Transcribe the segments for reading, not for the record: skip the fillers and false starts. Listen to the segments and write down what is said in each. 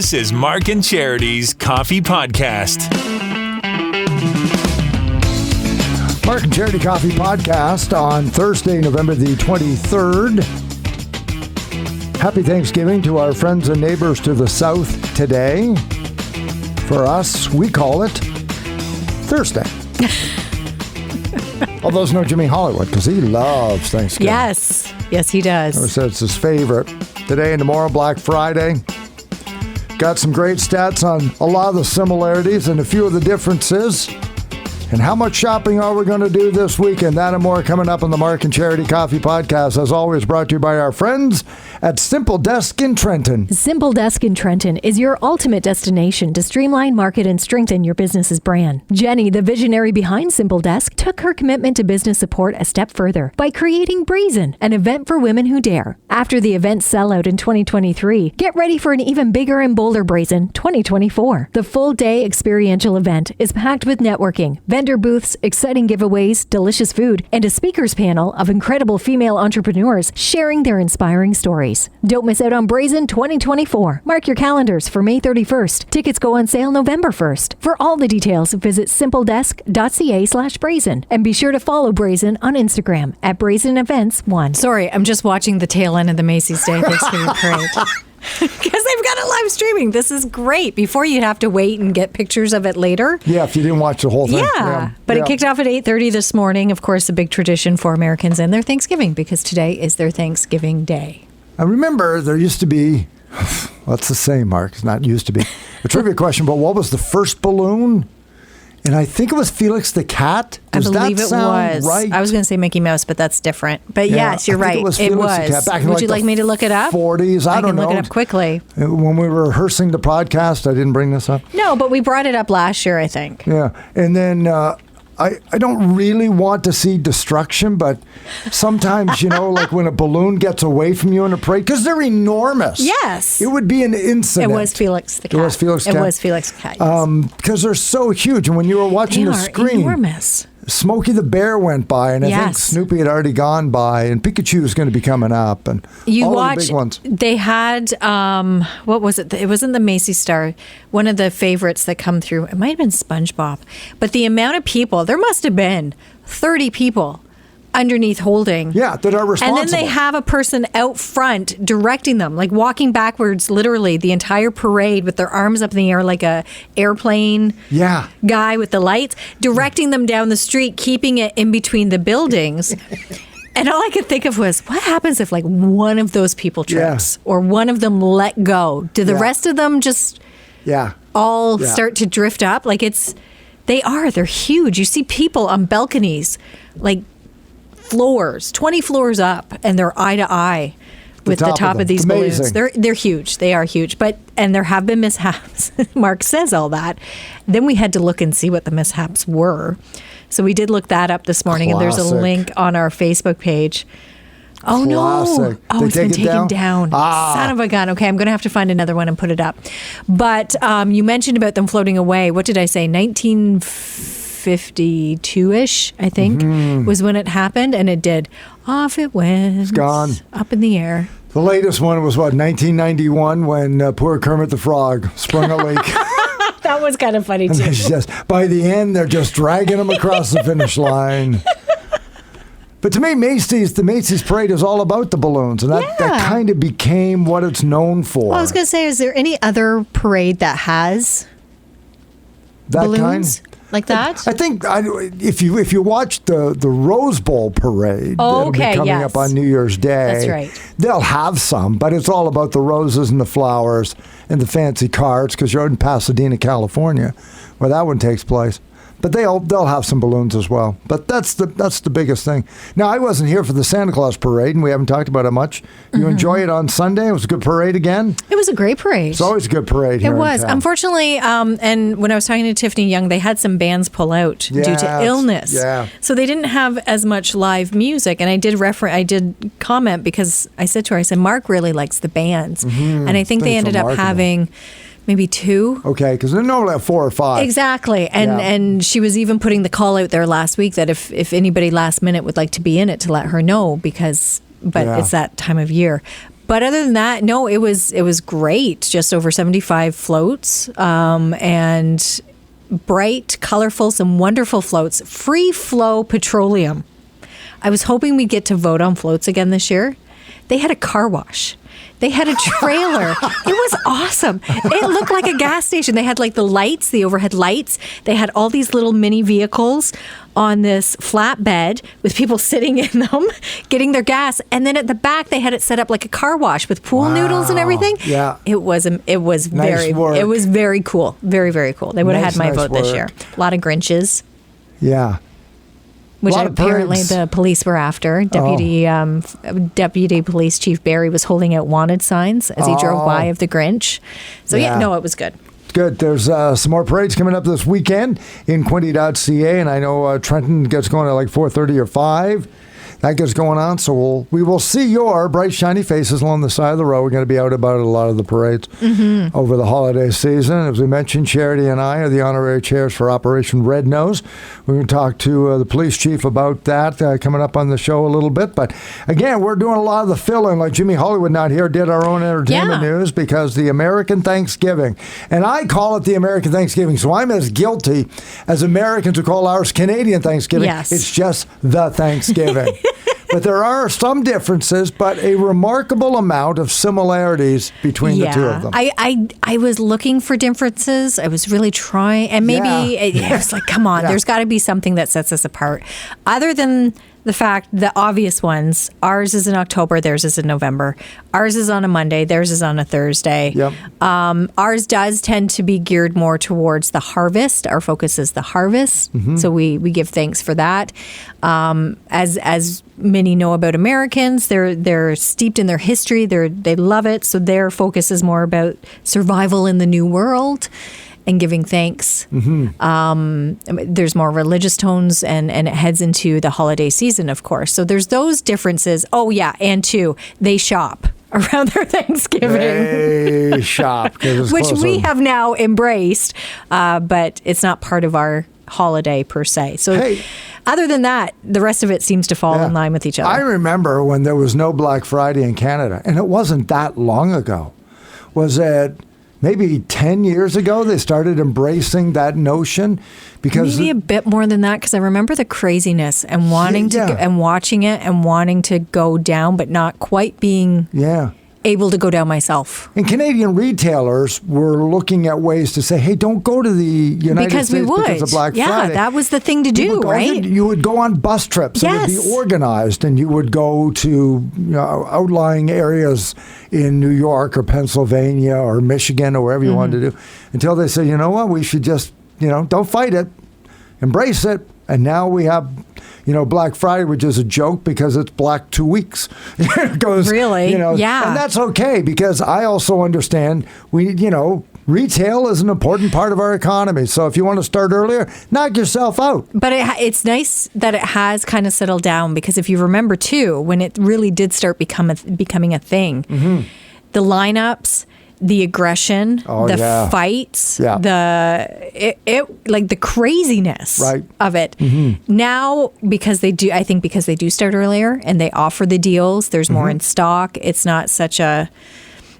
This is Mark and Charity's Coffee Podcast. Mark and Charity Coffee Podcast on Thursday, November the 23rd. Happy Thanksgiving to our friends and neighbors to the south today. For us, we call it Thursday. Although there's no Jimmy Hollywood because he loves Thanksgiving. Yes, he does. He said it's his favorite. Today and tomorrow, Black Friday. Got some great stats on a lot of the similarities and a few of the differences. And how much shopping are we going to do this weekend? That and more coming up on the Mark and Charity Coffee Podcast. As always, brought to you by our friends at Simple Desk in Trenton. Simple Desk in Trenton is your ultimate destination to streamline, market, and strengthen your business's brand. Jenny, the visionary behind Simple Desk, took her commitment to business support a step further by creating BRAZEN, an event for women who dare. After the event's sellout in 2023, get ready for an even bigger and bolder BRAZEN 2024. The full-day experiential event is packed with networking, vendor booths, exciting giveaways, delicious food, and a speakers panel of incredible female entrepreneurs sharing their inspiring stories. Don't miss out on BRAZEN 2024. Mark your calendars for May 31st. Tickets go on sale November 1st. For all the details, visit simpledesk.ca/BRAZEN and be sure to follow BRAZEN on Instagram at BRAZEN Events 1. Sorry, I'm just watching the tail end of the Macy's Day Thanksgiving Parade. Because they've got it live streaming. This is great. Before, you'd have to wait and get pictures of it later. Yeah, if you didn't watch the whole thing. Yeah. But it kicked off at 8:30 this morning. Of course, a big tradition for Americans and their Thanksgiving, because today is their Thanksgiving Day. I remember there used to be, what's the same, Mark? It's not used to be. A trivia question, but what was the first balloon? And I think it was Felix the Cat. Does I believe that it sound was. right? I was going to say Mickey Mouse, but that's different. But Yeah, yes, you're I think right. it was Felix the Cat back in Would like you like the me to look it up? 40s. I don't know. I can look it up quickly. When we were rehearsing the podcast, I didn't bring this up. No, but we brought it up last year, I think. Yeah. And then I don't really want to see destruction, but sometimes, like when a balloon gets away from you in a parade, because they're enormous. Yes. It would be an incident. It was Felix the Cat. It was Felix the Cat. It was Felix the Cat, yes. Because they're so huge. And when you were watching the screen, enormous. Smokey the Bear went by, and I think Snoopy had already gone by, and Pikachu is going to be coming up, and all the big ones. They had, what was it? It wasn't the Macy's Star. One of the favorites that come through. It might have been SpongeBob. But the amount of people, there must have been 30 people underneath holding. Yeah, that are responsible. And then they have a person out front directing them, like walking backwards, literally the entire parade with their arms up in the air like a airplane guy with the lights, directing them down the street, keeping it in between the buildings. And all I could think of was, what happens if like one of those people trips or one of them let go? Do the rest of them just all start to drift up? Like they're huge. You see people on balconies, like floors, 20 floors up, and they're eye to eye with the top of these balloons. They're huge. They are huge. And there have been mishaps. Mark says all that. Then we had to look and see what the mishaps were. So we did look that up this morning, and there's a link on our Facebook page. Oh, no. Oh, it's been taken down. Son of a gun. Okay, I'm going to have to find another one and put it up. But you mentioned about them floating away. What did I say? 1952-ish, I think, was when it happened, and it did. Off it went. It's gone. Up in the air. The latest one was, 1991, when poor Kermit the Frog sprung a leak. That was kind of funny, too. By the end, they're just dragging him across the finish line. But to me, the Macy's Parade is all about the balloons, and that kind of became what it's known for. Well, I was going to say, is there any other parade that has that balloons kind? Like that? I think if you watch the Rose Bowl parade that'll be coming up on New Year's Day, that's right. They'll have some, but it's all about the roses and the flowers and the fancy carts, because you're in Pasadena, California, where that one takes place. But they'll have some balloons as well. But that's the biggest thing. Now, I wasn't here for the Santa Claus parade, and we haven't talked about it much. You enjoy it on Sunday? It was a good parade again? It was a great parade. It's always a good parade here. It was. Unfortunately, and when I was talking to Tiffany Young, they had some bands pull out due to illness. Yeah. So they didn't have as much live music. And I did comment, because I said to her, I said, Mark really likes the bands. And I think they ended up having maybe 2. Okay, because they normally have 4 or 5. Exactly. And she was even putting the call out there last week that if anybody last minute would like to be in it, to let her know, but it's that time of year. But other than that, no, it was great. Just over 75 floats, and bright, colorful, some wonderful floats. Free flow petroleum. I was hoping we'd get to vote on floats again this year. They had a car wash. They had a trailer. It was awesome. It looked like a gas station. They had like the lights, the overhead lights. They had all these little mini vehicles on this flatbed with people sitting in them, getting their gas. And then at the back, they had it set up like a car wash with pool noodles and everything. Yeah. It was very cool. Very, very cool. They would have had my vote this year. A lot of Grinches. Yeah. Which apparently the police were after. Deputy Police Chief Barry was holding out wanted signs as he drove by of the Grinch. So it was good. Good. There's some more parades coming up this weekend in InQuinte.ca, and I know Trenton gets going at like 4:30 or 5. That gets going on, so we will see your bright, shiny faces along the side of the road. We're going to be out about a lot of the parades over the holiday season. As we mentioned, Charity and I are the honorary chairs for Operation Red Nose. We're going to talk to the police chief about that coming up on the show a little bit. But again, we're doing a lot of the fill-in, like Jimmy Hollywood not here did our own entertainment news, because the American Thanksgiving, and I call it the American Thanksgiving, so I'm as guilty as Americans who call ours Canadian Thanksgiving. Yes. It's just the Thanksgiving. But there are some differences, but a remarkable amount of similarities between the two of them. I was looking for differences. I was really trying. And maybe it was like, come on, there's got to be something that sets us apart. Other than the fact, the obvious ones, ours is in October, theirs is in November. Ours is on a Monday, theirs is on a Thursday. Yep. Ours does tend to be geared more towards the harvest. Our focus is the harvest. So we give thanks for that. As many know about Americans, they're steeped in their history. They love it. So their focus is more about survival in the new world and giving thanks. There's more religious tones, and it heads into the holiday season, of course. So there's those differences. Oh, yeah, and two, they shop around their Thanksgiving. They shop. Which we have now embraced, but it's not part of our holiday per se. So other than that, the rest of it seems to fall in line with each other. I remember when there was no Black Friday in Canada, and it wasn't that long ago. Was it maybe 10 years ago they started embracing that notion? Because maybe a bit more than that, because I remember the craziness and wanting to and watching it and wanting to go down, but not quite being able to go down myself. And Canadian retailers were looking at ways to say, hey, don't go to the United States because of Black Friday. Yeah, that was the thing to do, right? You would go on bus trips. Yes. It would be organized, and you would go to outlying areas in New York or Pennsylvania or Michigan or wherever you wanted to do, until they said, you know what, we should just, don't fight it, embrace it. And now we have, Black Friday, which is a joke because it's black 2 weeks. It goes, really? Yeah. And that's okay, because I also understand retail is an important part of our economy. So if you want to start earlier, knock yourself out. But it's nice that it has kind of settled down, because if you remember too, when it really did start becoming a thing, the lineups, the aggression, the fights, like the craziness of it. Now, because they do start earlier and they offer the deals, there's more in stock. It's not such a,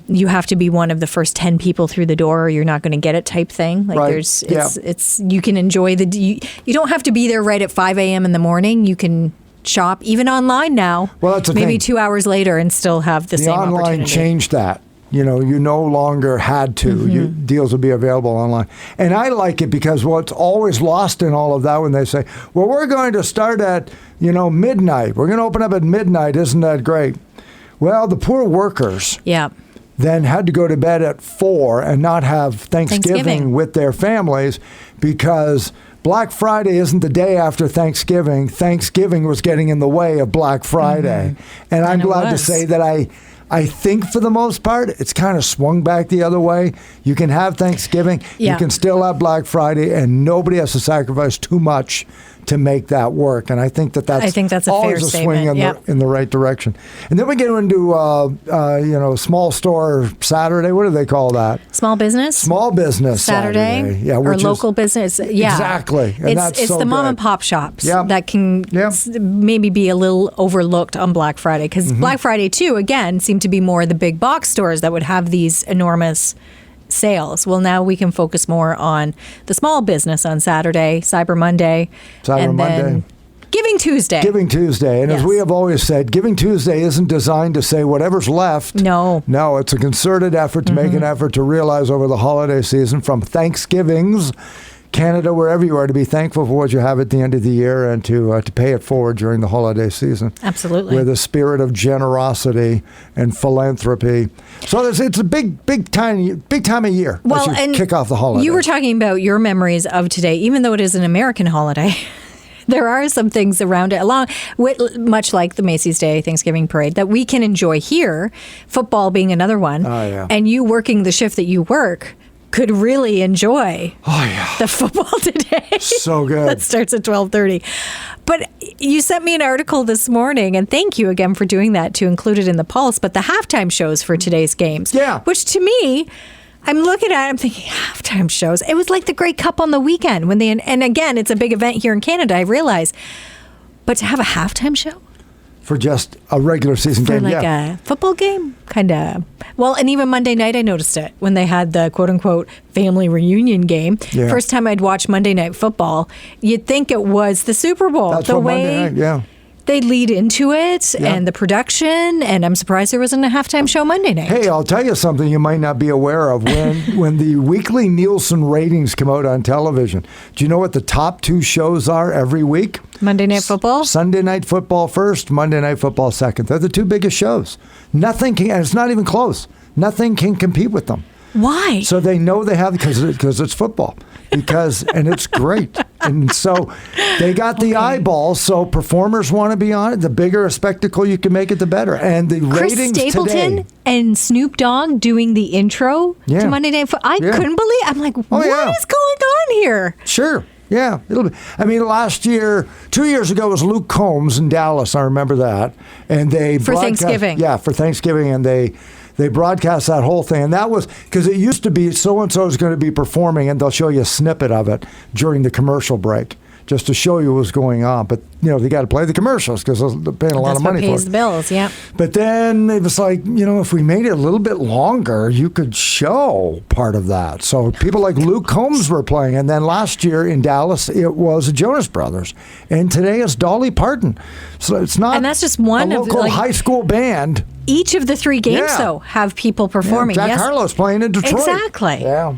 you have to be one of the first 10 people through the door or you're not going to get it type thing. Like it's you can enjoy you don't have to be there right at 5 a.m. in the morning. You can shop even online now. Well, that's maybe 2 hours later and still have the same opportunity. The online changed that. You no longer had to. Deals would be available online. And I like it because what's always lost in all of that when they say, well, we're going to start at, midnight. We're going to open up at midnight. Isn't that great? Well, the poor workers then had to go to bed at 4 and not have Thanksgiving with their families, because Black Friday isn't the day after Thanksgiving. Thanksgiving was getting in the way of Black Friday. And I'm glad to say that I think for the most part, it's kind of swung back the other way. You can have Thanksgiving, you can still have Black Friday, and nobody has to sacrifice too much to make that work. And I think that's a fair always a swing in the right direction. And then we get into small store Saturday. What do they call that? Small business Saturday. Yeah, or local business. Yeah, exactly. And it's the mom and pop shops that can maybe be a little overlooked on Black Friday, because Black Friday too, again, seemed to be more the big box stores that would have these enormous sales. Well, now we can focus more on the small business on Saturday, Cyber Monday, then Giving Tuesday. And as we have always said, Giving Tuesday isn't designed to say whatever's left. No, it's a concerted effort to make an effort to realize over the holiday season, from Thanksgivings, Canada, wherever you are, to be thankful for what you have at the end of the year and to pay it forward during the holiday season. Absolutely. With a spirit of generosity and philanthropy. So it's a big time of year as you kick off the holiday. You were talking about your memories of today, even though it is an American holiday. There are some things around it, much like the Macy's Day Thanksgiving Parade, that we can enjoy here, football being another one. Oh, yeah. And you working the shift that you work could really enjoy the football today. So good. That starts at 12:30. But you sent me an article this morning, and thank you again for doing that to include it in the Pulse, but the halftime shows for today's games. Yeah. Which to me, I'm looking at it, I'm thinking, halftime shows. It was like the Grey Cup on the weekend when and again, it's a big event here in Canada, I realize. But to have a halftime show? For just a regular season game, like a football game, kind of. Well, and even Monday night, I noticed it when they had the quote-unquote family reunion game. Yeah. First time I'd watched Monday Night Football, you'd think it was the Super Bowl. That's the way Monday night, they lead into it and the production, and I'm surprised there wasn't a halftime show Monday night. Hey, I'll tell you something you might not be aware of. When the weekly Nielsen ratings come out on television, do you know what the top 2 shows are every week? Monday Night Football? Sunday Night Football first, Monday Night Football second. They're the 2 biggest shows. Nothing can, and it's not even close. Nothing can compete with them. Why? So they know they have, because it's football. And it's great. And so they got the eyeballs, so performers want to be on it. The bigger a spectacle you can make it, the better. And the Chris ratings Stapleton today, and Snoop Dogg doing the intro to Monday Night Football. I couldn't believe. I'm like, what is going on here? Sure. Yeah, it'll be. I mean, last year, 2 years ago, was Luke Combs in Dallas. I remember that. And they for Thanksgiving. Yeah, for Thanksgiving, and they broadcast that whole thing. And that was because it used to be so-and-so is going to be performing, and they'll show you a snippet of it during the commercial break just to show you what's going on. But, they got to play the commercials because they're paying a lot of money for it. That's what pays the bills, yeah. But then it was like, if we made it a little bit longer, you could show part of that. So people like Luke Combs were playing. And then last year in Dallas, it was the Jonas Brothers. And today it's Dolly Parton. So it's not and that's just one a local high school band. Each of the 3 games, though, have people performing. Jack Harlow's playing in Detroit. Exactly. Yeah.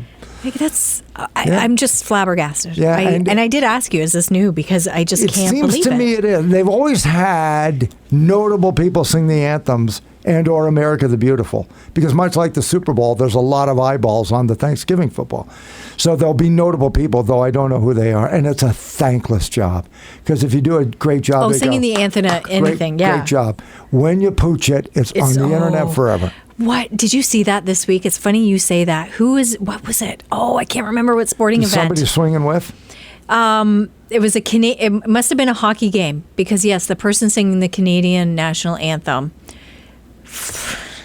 I'm just flabbergasted. Yeah, and I did ask you, is this new? Because I just can't believe it. It seems to me it is. They've always had notable people sing the anthems and or America the Beautiful. Because much like the Super Bowl, there's a lot of eyeballs on the Thanksgiving football. So there'll be notable people, though I don't know who they are. And it's a thankless job. Because if you do a great job... singing the anthem, anything, Great job. When you pooch it, it's on the internet forever. What? Did you see that this week? It's funny you say that. What was it? Oh, I can't remember what sporting event. Somebody swinging with? It was it must have been a hockey game because, yes, the person singing the Canadian national anthem.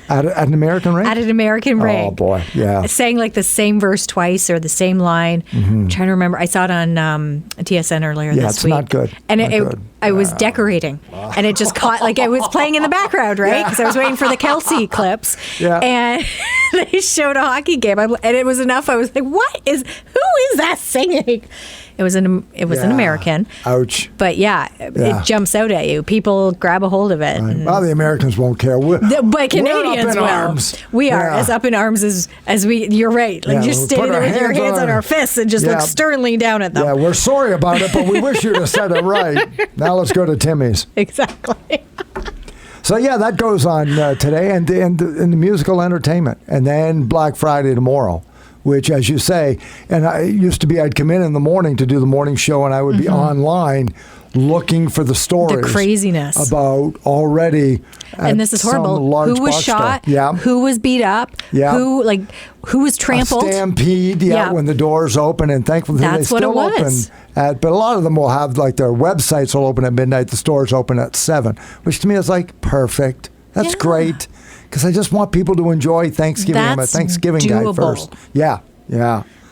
At an American rink? At an American rink. Oh, boy, yeah. Sang like the same verse twice or the same line. I'm trying to remember. I saw it on TSN earlier this week. Yeah, it's not good. And I was decorating, and it just caught, like it was playing in the background, right? Because I was waiting for the Kelsey clips. Yeah. And they showed a hockey game, and it was enough. I was like, who is that singing? It was an American. Ouch. But it jumps out at you. People grab a hold of it. Right. Well, the Americans won't care. But Canadians will. Arms. We are as up in arms as we. You're right. Like you're standing there with your hands on our fists and just look sternly down at them. Yeah, we're sorry about it, but we wish you'd have said it right. Now let's go to Timmy's. Exactly. So that goes on today, and the musical entertainment, and then Black Friday tomorrow. Which, as you say, and I'd come in the morning to do the morning show, and I would be online looking for the stories. The craziness. About already. And this is horrible. Who was shot? Yeah. Who was beat up? Yeah. Who was trampled? A stampede, when the doors open, and thankfully they still open. But a lot of them will have, like, their websites will open at midnight, the stores open at 7, which to me is like perfect. That's great. Because I just want people to enjoy Thanksgiving. I'm a Thanksgiving guy first. Yeah.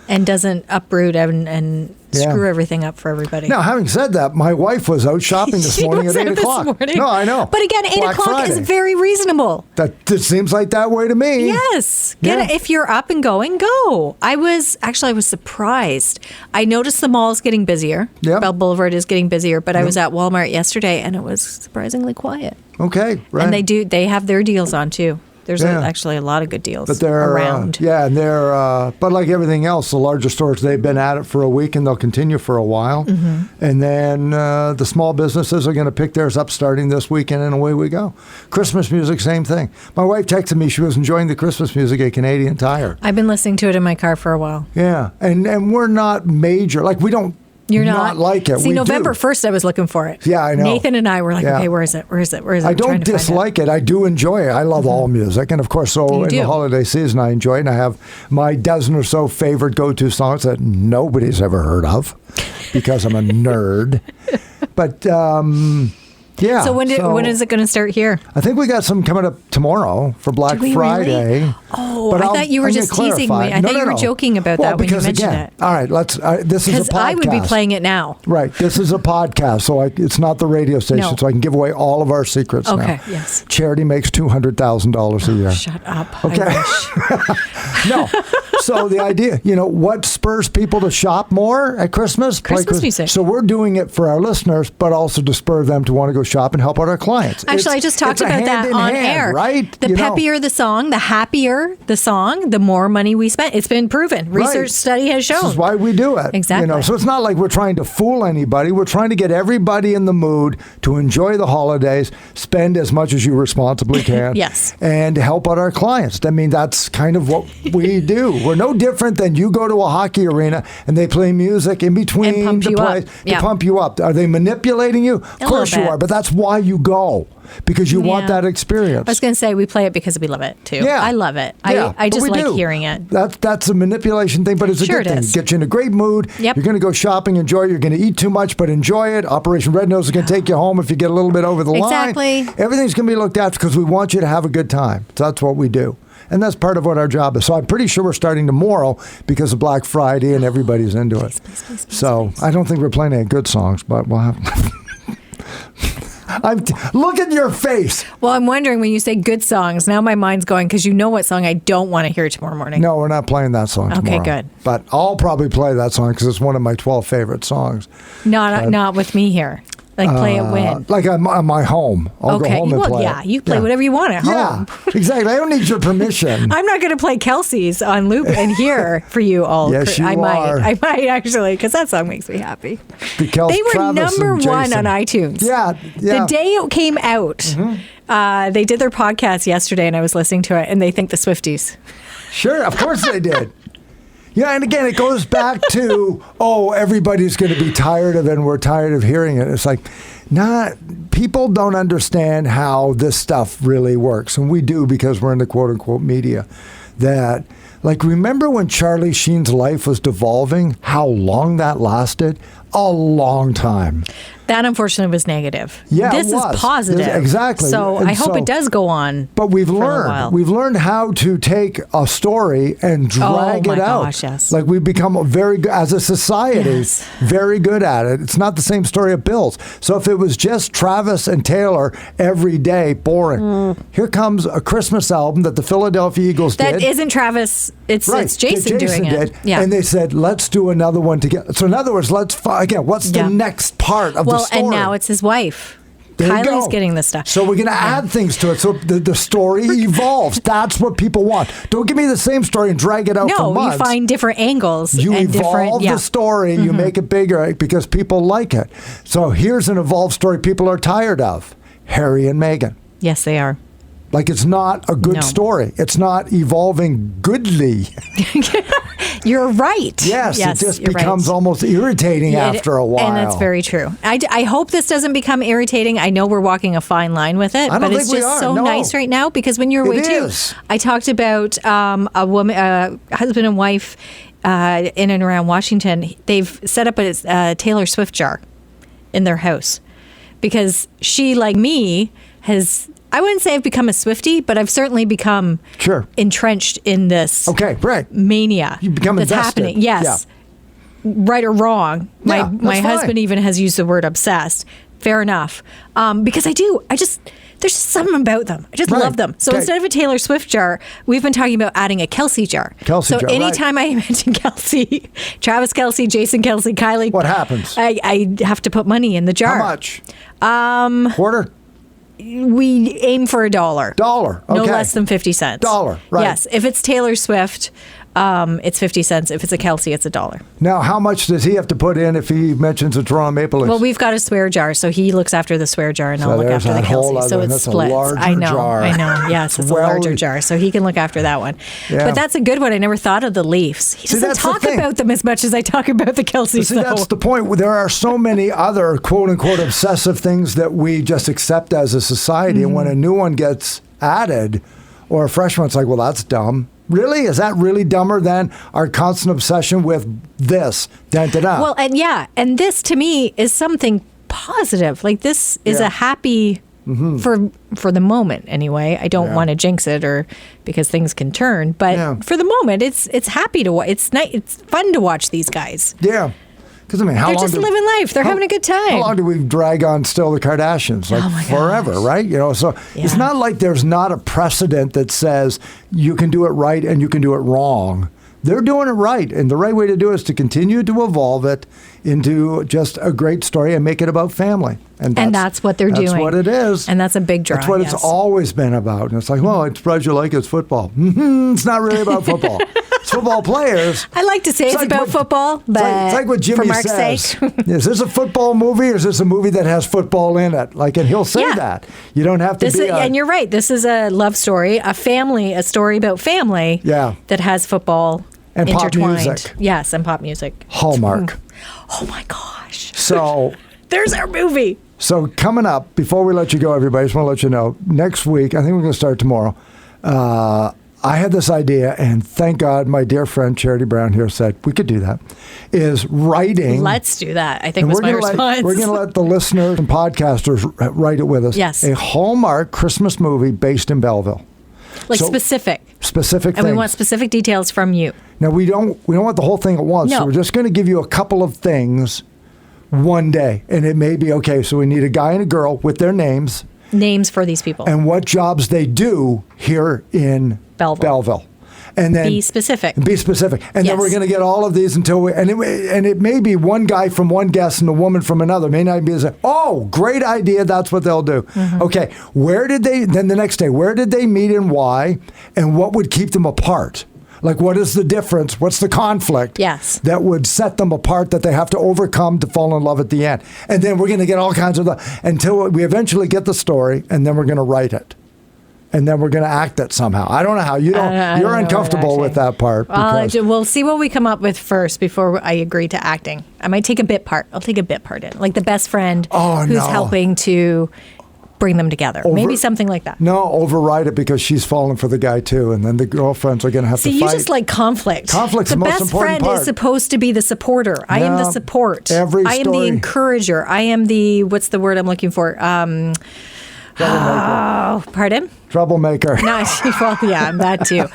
And doesn't uproot and screw everything up for everybody. Now, having said that, my wife was out shopping this morning at 8 o'clock. No, I know. But again, 8 o'clock Friday is very reasonable. That seems like that way to me. Yes. If you're up and going, go. I was surprised. I noticed the mall's getting busier. Yep. Bell Boulevard is getting busier, but I was at Walmart yesterday and it was surprisingly quiet. Okay, right. And they have their deals on too. There's actually a lot of good deals around. And they're, but like everything else, the larger stores, they've been at it for a week and they'll continue for a while. Mm-hmm. And then the small businesses are going to pick theirs up starting this weekend and away we go. Christmas music, same thing. My wife texted me she was enjoying the Christmas music at Canadian Tire. I've been listening to it in my car for a while. Yeah. And we're not major. Like, we don't. You're not like it. See, November 1st, I was looking for it. Yeah, I know. Nathan and I were like, okay, where is it? I don't dislike it. I do enjoy it. I love all music. And of course, the holiday season, I enjoy it. And I have my dozen or so favorite go-to songs that nobody's ever heard of because I'm a nerd. But, yeah. So when is it going to start here? I think we got some coming up tomorrow for Black Friday. Really? Oh, but I thought you were just teasing me. I thought you were joking about that when you mentioned it. All right, this is a podcast. Because I would be playing it now. Right, this is a podcast, so it's not the radio station, so I can give away all of our secrets now. Okay, yes. Charity makes $200,000 a year. Shut up. Okay. I wish. No. So the idea, what spurs people to shop more at Christmas? Christmas music. So we're doing it for our listeners, but also to spur them to want to go shop and help out our clients. Actually, I just talked about that on air. Right? The peppier the song, the happier the song, the more money we spend. It's been proven. Research study has shown. This is why we do it. Exactly. So it's not like we're trying to fool anybody. We're trying to get everybody in the mood to enjoy the holidays, spend as much as you responsibly can. Yes. And help out our clients. I mean, that's kind of what we do. We're no different than you go to a hockey arena and they play music in between the plays to pump you up. Are they manipulating you? Of course you are, but that's why you go. Because you want that experience. I was going to say we play it because we love it too. Yeah. I love it. I just like hearing it. That's a manipulation thing, but it's a good thing. Get you in a great mood. Yep. You're going to go shopping, enjoy it. You're going to eat too much, but enjoy it. Operation Red Nose is going to take you home if you get a little bit over the line. Exactly. Everything's going to be looked after because we want you to have a good time. So that's what we do. And that's part of what our job is. So I'm pretty sure we're starting tomorrow because of Black Friday and everybody's into it. Please, I don't think we're playing any good songs, but we'll have... Look at your face. Well, I'm wondering when you say good songs, now my mind's going because you know what song I don't want to hear tomorrow morning. No, we're not playing that song tomorrow. Okay, good. But I'll probably play that song because it's one of my 12 favorite songs. Not with me here. Like play it when? Like on my home. I'll go home and play it. You play whatever you want at home. Yeah, exactly. I don't need your permission. I'm not going to play Kelsey's on loop in here for you all. Yes, you are. I might actually, because that song makes me happy. They were Travis number one on iTunes. Yeah. The day it came out, they did their podcast yesterday, and I was listening to it, and they think the Swifties. Sure, of course they did. Yeah, and again, it goes back to, everybody's going to be tired of it and we're tired of hearing it. It's like, people don't understand how this stuff really works. And we do because we're in the quote-unquote media. That, remember when Charlie Sheen's life was devolving, how long that lasted? A long time. That, unfortunately, was negative. Yeah, this is positive. Exactly. So I hope it does go on. But we've learned how to take a story and drag it out. Gosh, yes. We've become very good as a society, very good at it. It's not the same story of Bills. So if it was just Travis and Taylor every day, boring. Here comes a Christmas album that the Philadelphia Eagles did. That isn't Travis. It's Jason doing it. Yeah. And they said, let's do another one together. So in other words, what's the next part of the story? And now it's his wife. Kylie's getting this stuff. So we're going to add things to it so the story evolves. That's what people want. Don't give me the same story and drag it out for months. No, you find different angles. You evolve the story. You make it bigger because people like it. So here's an evolved story people are tired of. Harry and Meghan. Yes, they are. It's not a good story. It's not evolving goodly. You're right. Yes, it just you're becomes right. almost irritating after a while. And that's very true. I hope this doesn't become irritating. I know we're walking a fine line with it, but it's just so nice right now because when you're away too, I talked about a woman, husband and wife in and around Washington. They've set up a Taylor Swift jar in their house because she, like me, has... I wouldn't say I've become a Swiftie, but I've certainly become entrenched in this mania that's happening. Yes. Yeah. Right or wrong. Yeah, my husband even has used the word obsessed. Fair enough. Because there's just something about them. I just love them. So instead of a Taylor Swift jar, we've been talking about adding a Kelsey jar. So anytime I mention Kelsey, Travis Kelsey, Jason Kelsey, Kylie. What happens? I have to put money in the jar. How much? Quarter? We aim for $1. Okay. No less than 50 cents. Right. Yes. If it's Taylor Swift, it's 50 cents. If it's a Kelsey, it's $1. Now, how much does he have to put in if he mentions a Toronto Maple Leafs? Well, we've got a swear jar, so he looks after the swear jar, and I'll look after the Kelsey. So it splits. I know. Yes, it's a larger jar, so he can look after that one. Yeah. But that's a good one. I never thought of the Leafs. He doesn't talk about them as much as I talk about the Kelsey. See, that's the point. There are so many other quote-unquote obsessive things that we just accept as a society, and when a new one gets added, or a fresh one, it's like, well, that's dumb. Really? Is that really dumber than our constant obsession with this? Well, and this to me is something positive. Like this is a happy for the moment anyway. I don't want to jinx it or because things can turn, but for the moment, it's happy to watch. It's nice. It's fun to watch these guys. Yeah. Because they're just living life. They're having a good time. How long do we drag on still the Kardashians? Like forever, right? So it's not like there's not a precedent that says you can do it right and you can do it wrong. They're doing it right. And the right way to do it is to continue to evolve it into just a great story and make it about family. And that's what they're doing. That's what it is. And that's a big draw. That's what it's always been about. And it's like, well, I'm surprised you like it's football. It's not really about football. It's football players. I like to say it's about football, but it's like what Jimmy says. Is this a football movie or is this a movie that has football in it? And he'll say that. You don't have to and you're right. This is a love story, a story about family that has football and intertwined. Pop music. Yes, and pop music. Hallmark. Oh my gosh. So there's our movie. So coming up, before we let you go, everybody, I just want to let you know, next week, I think we're going to start tomorrow, I had this idea, and thank God my dear friend Charity Brown here said we could do that, is writing. Let's do that, I think was my response. We're going to let the listeners and podcasters write it with us. Yes. A Hallmark Christmas movie based in Belleville. Specific things. And we want specific details from you. Now, we don't want the whole thing at once, so we're just going to give you a couple of things one day, and it may be, okay, so we need a guy and a girl with their names. Names for these people. And what jobs they do here in Belleville. And then be specific. And then we're going to get all of these until and it may be one guy from one guest and a woman from another. It may not be great idea. That's what they'll do. Mm-hmm. Okay. Then the next day, where did they meet and why? And what would keep them apart? Like, what is the difference? What's the conflict that would set them apart that they have to overcome to fall in love at the end? And then we're going to get all kinds of until we eventually get the story, and then we're going to write it. And then we're going to act it somehow. I don't know how. You're uncomfortable with that part. We'll see what we come up with first before I agree to acting. I might take a bit part. I'll take a bit part in. Like the best friend who's helping to bring them together. Maybe something like that. No, override it because she's falling for the guy too, and then the girlfriends are going to have to fight. See, you just like conflict. Conflict's the most important part. The best friend is supposed to be the supporter. I am the support. I am the encourager. I am the, what's the word I'm looking for? Pardon? Troublemaker. No, I'm that too.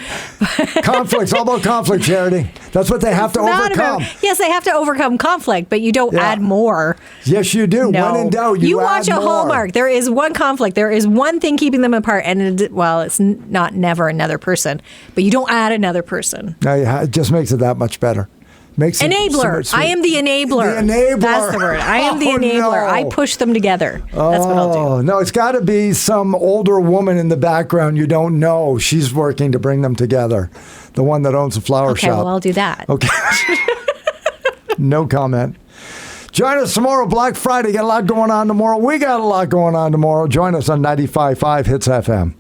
Conflict's all about conflict, Charity. That's what they have to overcome. Yes, they have to overcome conflict, but you don't add more. Yes, you do. No. When in doubt, you watch a Hallmark. There is one conflict. There is one thing keeping them apart, and it's not never another person, but you don't add another person. No, it just makes it that much better. Enabler. I am the enabler. The enabler. That's the word. I am the enabler. No. I push them together. That's what I'll do. No, it's got to be some older woman in the background you don't know. She's working to bring them together. The one that owns a flower shop. Okay, well, I'll do that. Okay. No comment. Join us tomorrow, Black Friday. Got a lot going on tomorrow. We got a lot going on tomorrow. Join us on 95.5 Hits FM.